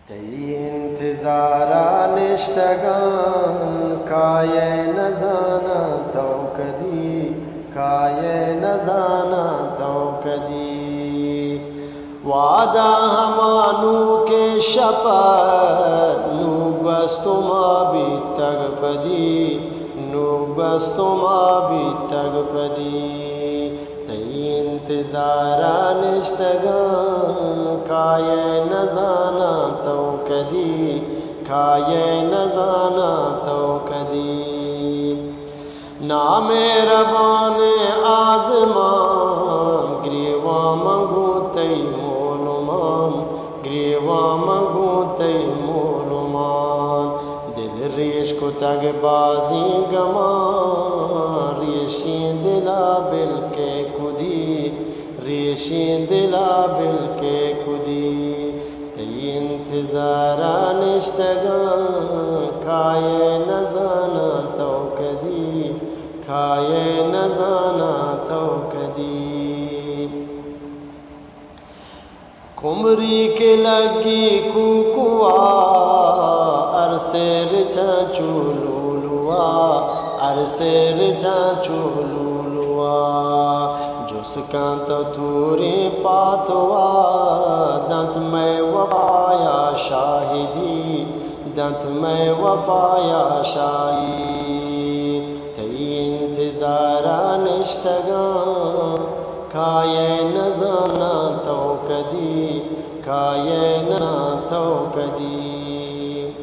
تی انتظارا نشتگان کایه نزانا تو کدی کایه نزانا تو کدی وعدہ ہمانو کے شپت نو بستما بھی تگ پدی نو بستما بھی تگ پدی تی انتظارا نشتگان کایه نزانا تو کدی کایه نزانا تو کدی نام ربان آزمان گریوا منگو تی مولمان گریوا منگو تی مولمان دل ریش کو تگ بازی گمان ریشین دلا بل کے کدی ریشین دلا بل کے کدی تی انتظارا نشتگان کایه نزانا تو کدی کایه نزانا تو کدی کمری کے لگی کوکوا ارسے رچا چولولوا ارسے رچا چولولوا جس کان تو توری پاتوا دنت میں وفایا شاہدی دنت میں وفایا شاہی تی انتظارا نشتگان کایه نزانا تو کدی کایه نزانا تو کدی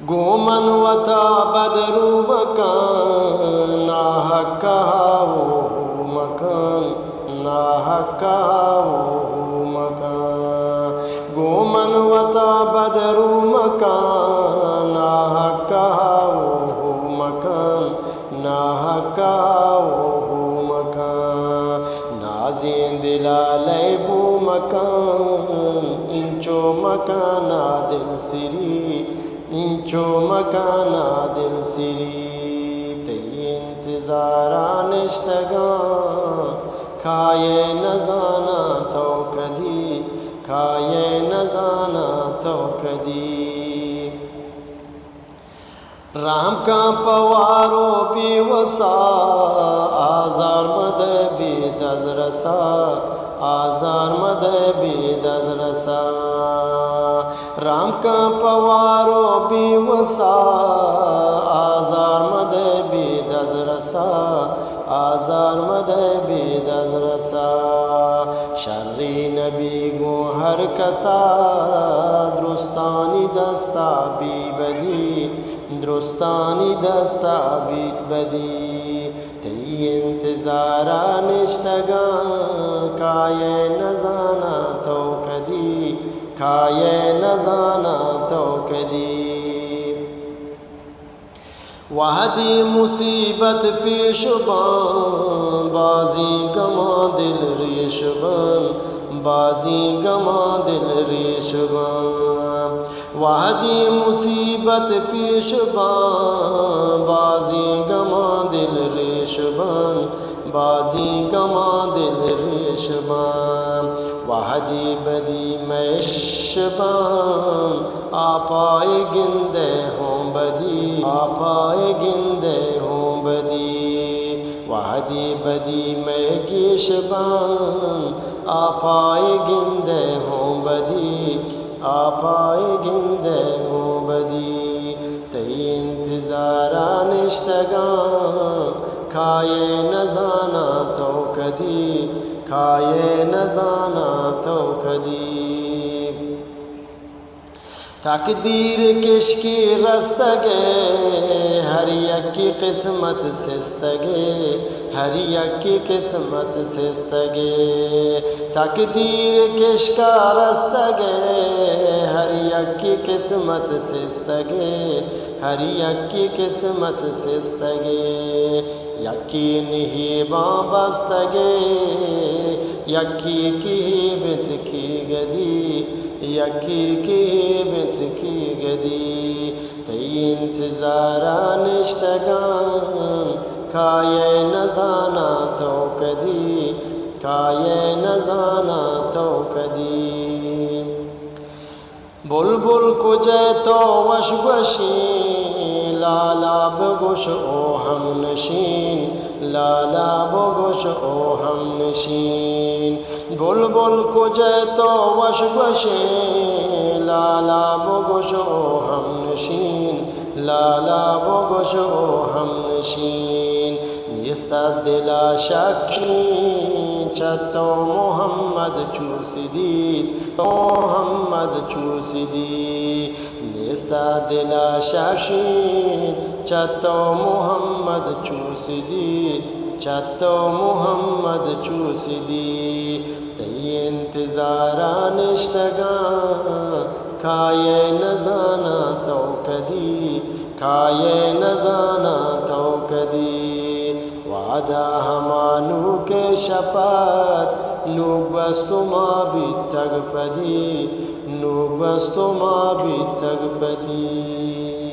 گومن وتا بدرو مکان ناحق کہاو مکان ناحق کہاو مکان گومن وتا بدرو مکان ناحق کہاو مکان ناحق کہاو مکان نازین دلا لیبو مکان انچو مکانا دل سری انچو مکانا دل سری تی انتظارا نشتگان کایه نزانا تو کدی کایه نزانا تو کدی رام کا پوارو بی وسا آزار مد بی دز رسا آزار مد بی دز رسا رام کا پوارو بی وسا آزار مد بی دز رسا آزار مد بی دز رسا شری نبی گو ہر کسا درستانی دستا بی بدی درستانی دستا بیت بدی تی انتظارا نشتگان کایه نزانا تو کدی کایه نزانا تو کدی وحدی مصیبت پیش بان بازی گما دل ریش بان بازی گما دل ریش بان وحدی مصیبت پیش بان بازی گما دل ریش بان بازی گما دل ریش بان وحدی بدی میش بان آپائے گندے ہوں بدی آپائے گندے ہوں بدی وحدی بدی میں گیش بان آپائے گندے ہوں بدی آپائے گندے ہوں بدی تی انتظارا نشتگان کایه نزانا تو کدی کایه نزانا تو کدی تقدیر کشکی رستگے ہر یک کی قسمت سستگے ہر یک کی قسمت سستگے تقدیر کشکا رستگے ہر یک کی قسمت سستگے ہر یک کی قسمت سستگے یکی نہیں بستگے یکی کی بت کی گدی یکی کی بت کی گدی تی انتظارا نشتگان کایه نزانا تو کدی کایه نزانا تو کدی بلبل کجے تو وش وشین لالا بگوش او ہم نشین لالا بگوش او ہم نشین بلبل کجے تو وش وشین لالا بگوش او ہم نشین لالا بگوش او ہم نشین نیستا دلا شکشین چتو محمد چوسیدی محمد چوسیدی نیستا دلا شکشین چتو محمد چوسیدی چتو محمد چوسیدی تی انتظاران اشتگان کھائے نزانا تو کدی کھائے نزانا تو کدی وعدہ ہمانو کے شپت نوک بستو ما بھی تگ پدی نوک بستو ما بھی تگ پدی